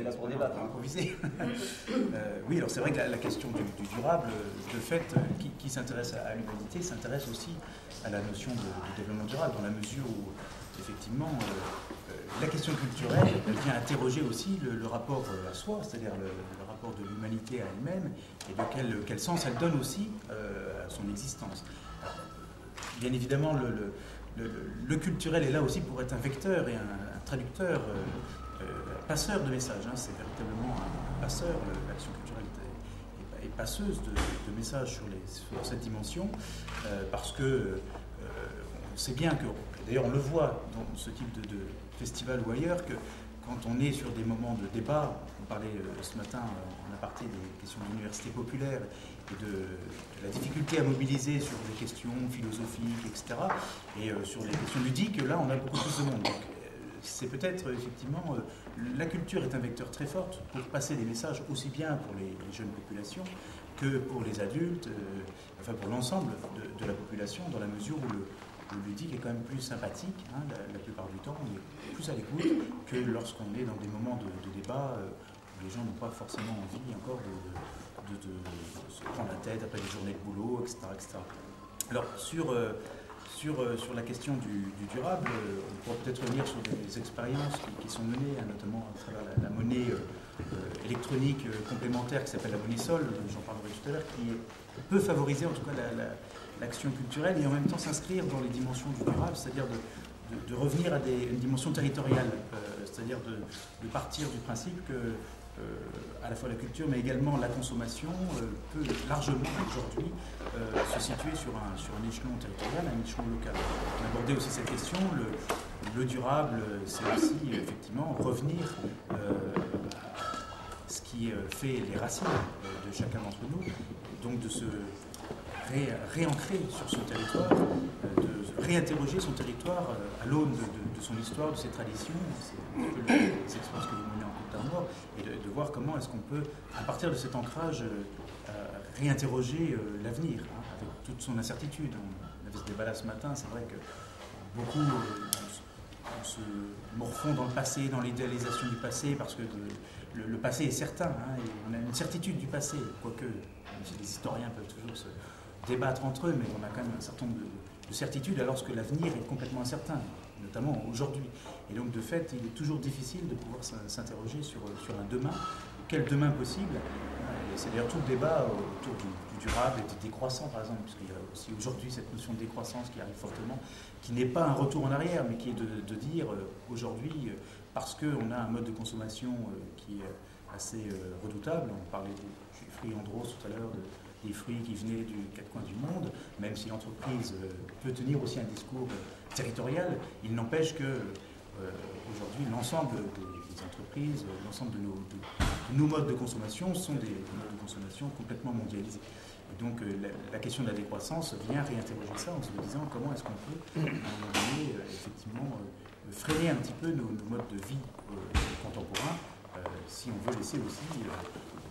là pour débattre. Improviser. Oui, alors c'est vrai que la question du durable, de fait, qui s'intéresse à l'humanité, s'intéresse aussi à la notion de développement durable, dans la mesure où, effectivement, la question culturelle, elle vient interroger aussi le rapport à soi, c'est-à-dire le rapport de l'humanité à elle-même, et de quel sens elle donne aussi à son existence. Alors, bien évidemment, le culturel est là aussi pour être un vecteur et un traducteur, un passeur de messages. Hein. C'est véritablement un passeur. L'action culturelle est passeuse de messages sur cette dimension, parce que on sait bien que, d'ailleurs on le voit dans ce type de festival ou ailleurs, que quand on est sur des moments de débat, on parlait ce matin en aparté des questions de l'université populaire et de la difficulté à mobiliser sur des questions philosophiques, etc., et sur les questions ludiques, là on a beaucoup plus de monde. Donc, c'est peut-être effectivement, la culture est un vecteur très fort pour passer des messages aussi bien pour les jeunes populations que pour les adultes, enfin pour l'ensemble de la population, dans la mesure où le ludique est quand même plus sympathique, hein, la plupart du temps, on est plus à l'écoute que lorsqu'on est dans des moments de débat où les gens n'ont pas forcément envie encore de se prendre la tête après des journées de boulot, etc. etc. Alors sur la question du durable, on pourra peut-être revenir sur des expériences qui sont menées, hein, notamment à travers la monnaie électronique complémentaire qui s'appelle la monnaie Sol, j'en parlerai tout à l'heure, qui peut favoriser en tout cas l'action culturelle et en même temps s'inscrire dans les dimensions du durable, c'est-à-dire de revenir à une dimension territoriale, c'est-à-dire de partir du principe que à la fois la culture mais également la consommation peut largement aujourd'hui se situer sur un échelon territorial, un échelon local. On abordait aussi cette question, le durable, c'est aussi effectivement revenir à ce qui fait les racines de chacun d'entre nous, donc de se réancrer sur son territoire, de réinterroger son territoire à l'aune de son histoire, de ses traditions, c'est un peu les expériences que vous menez en Côte d'Armor, et de voir comment est-ce qu'on peut, à partir de cet ancrage, réinterroger l'avenir, hein, avec toute son incertitude. On avait ce débat là ce matin, c'est vrai que beaucoup se morfond dans le passé, dans l'idéalisation du passé, parce que le passé est certain, hein, et on a une certitude du passé, quoique les historiens peuvent toujours se débattre entre eux, mais on a quand même un certain nombre de certitudes, alors que l'avenir est complètement incertain, notamment aujourd'hui. Et donc, de fait, il est toujours difficile de pouvoir s'interroger sur un demain. Quel demain possible? C'est d'ailleurs tout le débat autour du durable et du décroissant, par exemple, parce qu'il y a aussi aujourd'hui cette notion de décroissance qui arrive fortement, qui n'est pas un retour en arrière, mais qui est de dire aujourd'hui, parce qu'on a un mode de consommation qui est assez redoutable, on parlait des fruits Andros tout à l'heure, des fruits qui venaient du quatre coins du monde, même si l'entreprise peut tenir aussi un discours territorial, il n'empêche que aujourd'hui l'ensemble des entreprises, l'ensemble de nos modes de consommation sont des modes de consommation complètement mondialisés. Et donc la question de la décroissance vient réinterroger ça en se disant comment est-ce qu'on peut à un moment donné effectivement freiner un petit peu nos modes de vie contemporains si on veut laisser aussi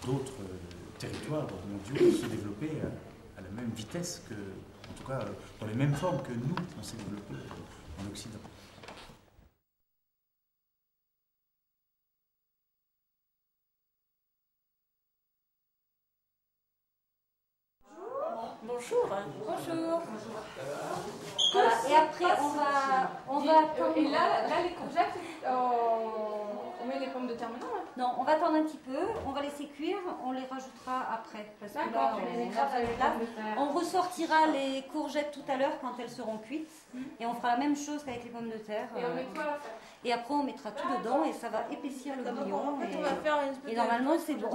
d'autres territoires mondiaux se développer à la même vitesse que, en tout cas, dans les mêmes formes que nous, on s'est développé en Occident. Bonjour. Bonjour. Voilà, et après on va attendre. Et là les courgettes, on met les pommes de terre maintenant, hein? Non, on va attendre un petit peu, on va laisser cuire, on les rajoutera après. Parce que là, on ressortira les courgettes tout à l'heure quand elles seront cuites. Et on fera la même chose qu'avec les pommes de terre. Et on met quoi à la fin? Et après on mettra tout dedans et ça va épaissir le bouillon. En fait, on va faire une et normalement c'est bon.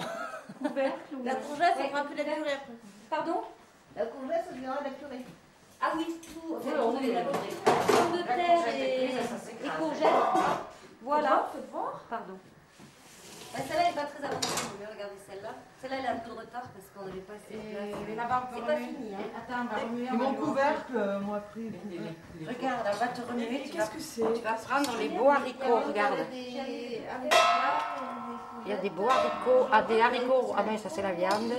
La courgette, ça fera plus la purée après. Pardon? La courgette, ça deviendra de la purée. Ah oui, tout. Enfin, on met la pommes de terre et courgettes. Voilà. Pardon. Bah, celle-là n'est pas très avancée. Regardez celle-là. Celle-là, elle a un peu de retard parce qu'on n'avait pas assez de place. C'est pas fini. Hein. Attends, on va remuer. Mon couvercle, moi, pris. Regarde, elle va te remuer. Qu'est-ce que c'est? Tu vas prendre les beaux haricots, regarde. Il y a des beaux haricots. Ah, des haricots. Ah ben, ça, c'est la viande.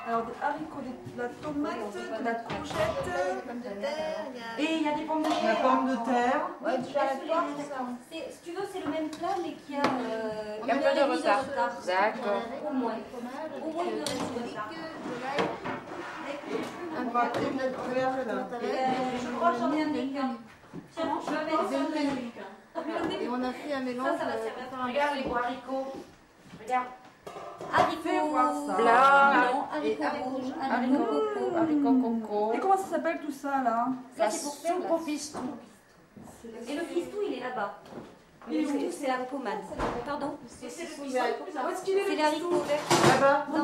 Alors, des haricots, de la tomate, de la courgette. Et il y a des pommes de terre. La pomme de terre. Ouais, si tu veux, c'est le même plat, mais qui a Il y a un peu de retard. D'accord. Au moins. Au moins une heure et demie. On va faire là. Je crois que j'en ai amené qu'un. Tiens, je vais mettre ça. Et on a fait un mélange. Ça va servir à faire un Regarde les haricots. Regarde. Fais voir ça. Blanc. Haricots rouges, Haricots coco. Haricots coco. Et comment ça s'appelle tout ça là? Ça, La c'est pour faire soupe la au pistou. Et le pistou, il est là-bas. Le pistou, c'est la pommade. Pardon? C'est le pistou. Où est-ce qu'il est C'est le les haricots pistou? verts. Là-bas. Dans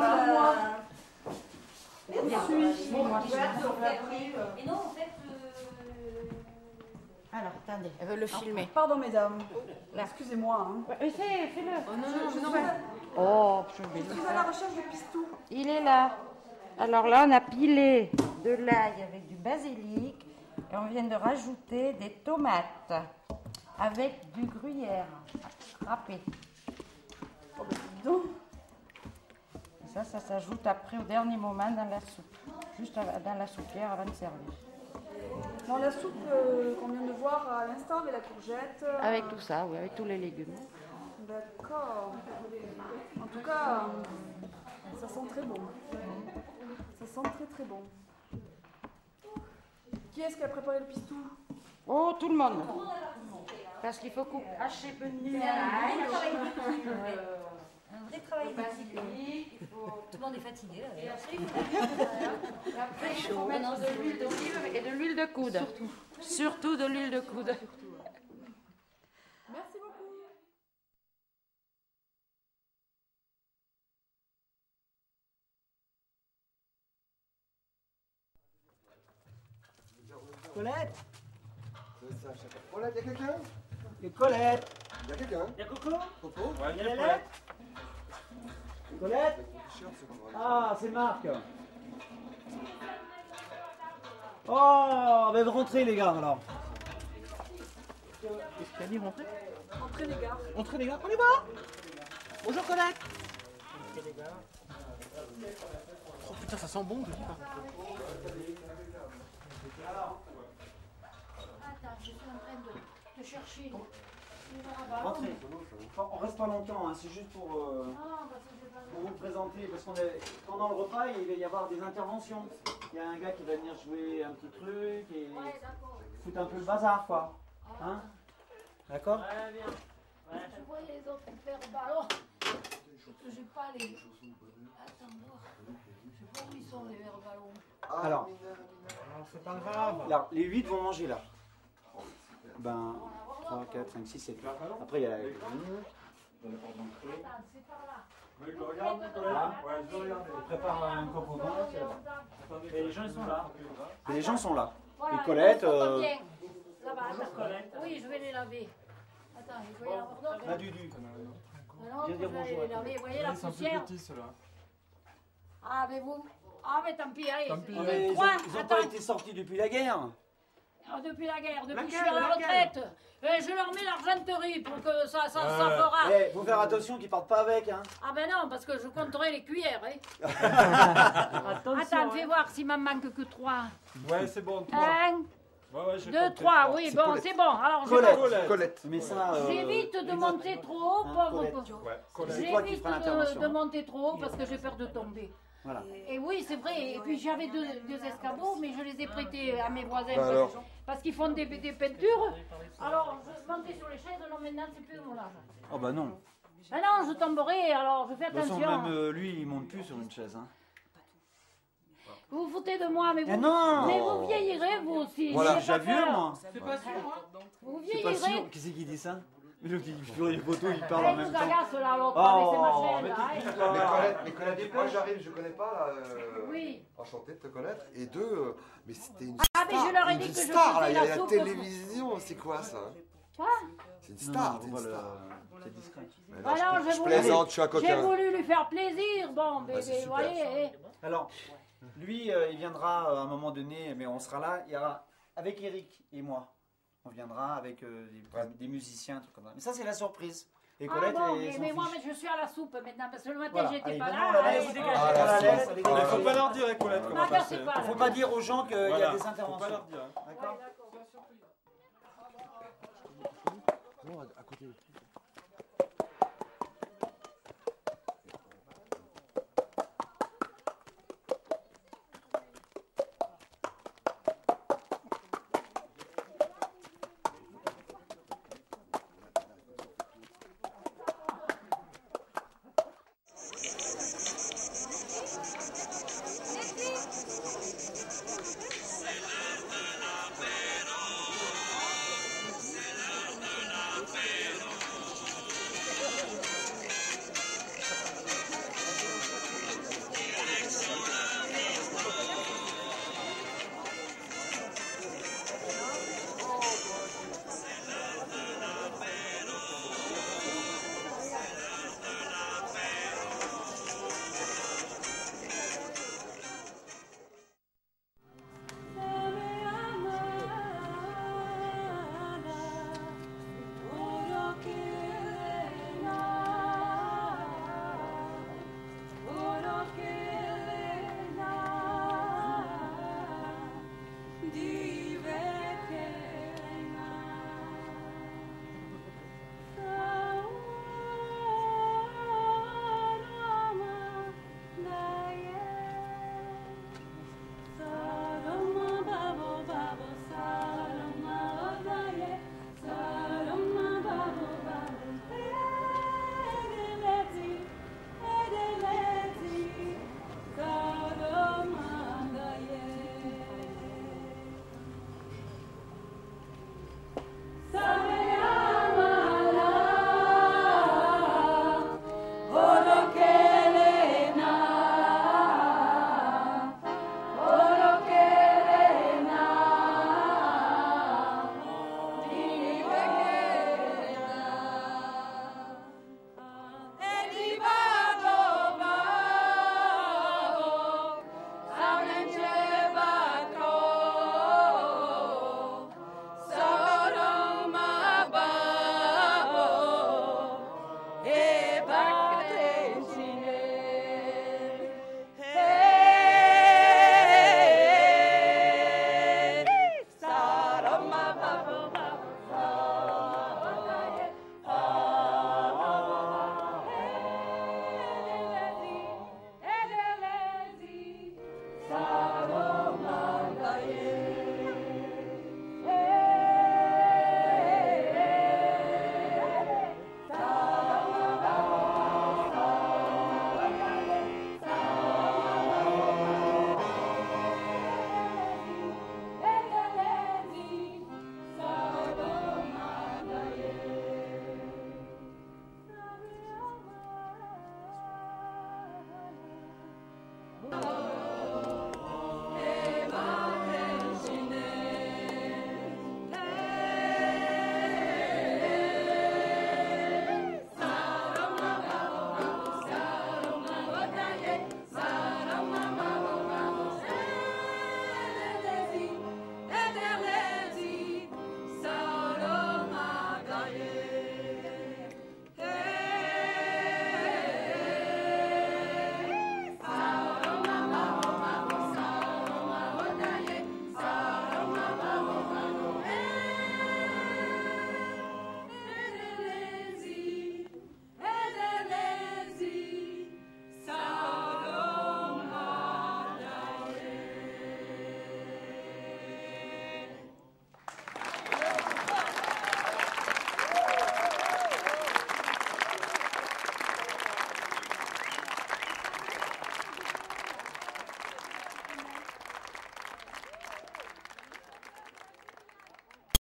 Suis. Et non, en fait, Alors, attendez, elle veut le filmer. Pardon mesdames. Là. Excusez-moi. Hein. Fais-le. Oh, je vais Je suis à la recherche du pistou. Il est là. Alors là, on a pilé de l'ail avec du basilic et on vient de rajouter des tomates avec du gruyère râpé. Oh, ben, dis donc. Ça s'ajoute après au dernier moment dans la soupe, juste dans la soupière avant de servir. Dans la soupe qu'on vient de voir à l'instant avec la courgette. Avec tout ça, oui, avec tous les légumes. D'accord. En tout cas, ça sent très bon. Ça sent très très bon. Qui est-ce qui a préparé le pistou? Oh, tout le monde. Parce qu'il faut hacher petit l'ail. un vrai travail basilic. Tout le monde est fatigué là. Et après, il faut mettre de l'huile d'olive et de l'huile de coude. Surtout de l'huile de coude. Merci beaucoup. Colette, Colette, y'a quelqu'un? et Colette, Y'a quelqu'un? y'a Coco, Popo? y'a les lettres. Colette, ah c'est Marc. Oh, ben rentrez les gars alors. Qu'est-ce qu'il a dit rentrer? Entrez les gars. Entrez les gars, on y va. Bonjour Colette. Oh putain, ça sent bon, je dis pas. Attends, je suis en train de chercher. Rentrez. On reste pas longtemps, hein. C'est juste pour vous présenter, parce qu'on est pendant le repas, il va y avoir des interventions. Il y a un gars qui va venir jouer un petit truc et foutre un peu le bazar, quoi. Hein? D'accord? Je vois les autres faire ballon. J'ai pas les. Attends, voir. Je sais pas où ils sont les verres ballons. Alors, c'est pas grave. alors, les 8 vont manger là. Ben, 3, 4, 5, 6, 7. Après, il y a la... Attends, c'est par là. On prépare un cocobon. Et les gens ils sont là. Et les gens sont là. Voilà, Et Colette, ils sont bien. Là-bas, attends. Oui, je vais les laver. Attends, il faut y avoir d'autres. la Dudu. Non, Viens dire vous allez bonjour à les laver. Vous voyez la poussière? ceux-là. Ah, mais vous. Ah, mais tant pis, allez. Tant pis. Mais ils Trois, n'ont pas attends. été sortis depuis la guerre. Ah, depuis la guerre, depuis que je Laquelle, suis à la laquelle retraite. Je leur mets l'argenterie pour que ça fera. Eh, faut faire attention qu'ils partent pas avec. Hein. Ah ben non, parce que je compterai les cuillères. Hein. Attention. Attends, fais voir s'il m'en manque que 3. Ouais, c'est bon. 1, Ouais, j'ai 2, compté 3. trois. Oui, C'est bon, Colette. c'est bon. Alors, Colette. Colette. Mais ça. j'évite de monter trop haut, Hein, pauvre. Colette. Ouais, C'est toi qui J'évite feras l'intervention. de monter trop haut parce que j'ai peur de tomber. Voilà. Et oui, c'est vrai. Et puis j'avais deux escabeaux, mais je les ai prêtés à mes voisins Bah alors. parce qu'ils font des peintures. Alors, je montais sur les chaises, non, maintenant c'est plus mon âge. Oh bah non. Ah non, je tomberai, alors je fais De toute façon, attention. même lui, il monte plus sur une chaise. Hein. Vous vous foutez de moi, mais Eh vous, non. mais vous vieillirez vous aussi. Voilà. n'ayez J'ai pas déjà vu, peur. moi. Vous C'est pas vieillirez. sûr. Qui c'est qui dit ça? Mais l'autre, il fait les photos, il parle en Elle même nous temps. agace là, l'autre, Oh, avec ses machines. mais là, t'es hein. qui, toi? Mais Colette, moi j'arrive, je connais pas là. Oui. Enchanté de te connaître. Et deux, mais c'était une Ah, mais je leur ai une dit que je star là, faisais il y a la la soupe. télévision, c'est quoi ça? Quoi? C'est une Non, star, non, c'est une faut pas le- star. c'est discret. Mais non, Ah non, je j'ai plaisante, je suis un J'ai coquin. voulu lui faire plaisir. Bon, mais, c'est vous super, voyez. Alors, lui, il viendra à un moment donné, mais on sera là. Il y aura avec Eric et moi. On viendra avec des musiciens, un truc comme ça. Mais ça, c'est la surprise. Et Ah Colette bon, et son mais moi, fiche. je suis à la soupe maintenant, parce que le matin, Voilà. j'étais Allez, pas maintenant, là. on la laisse. Allez, Dégagez. Ah, On la la laisse. sauce. Elle est Ah, Il dégagée. faut pas leur dire, Colette, comment M'agacez passer. pas, là. Faut pas dire aux gens qu'il y a Voilà. des Faut pas interventions. leur dire. D'accord. Non, à côté.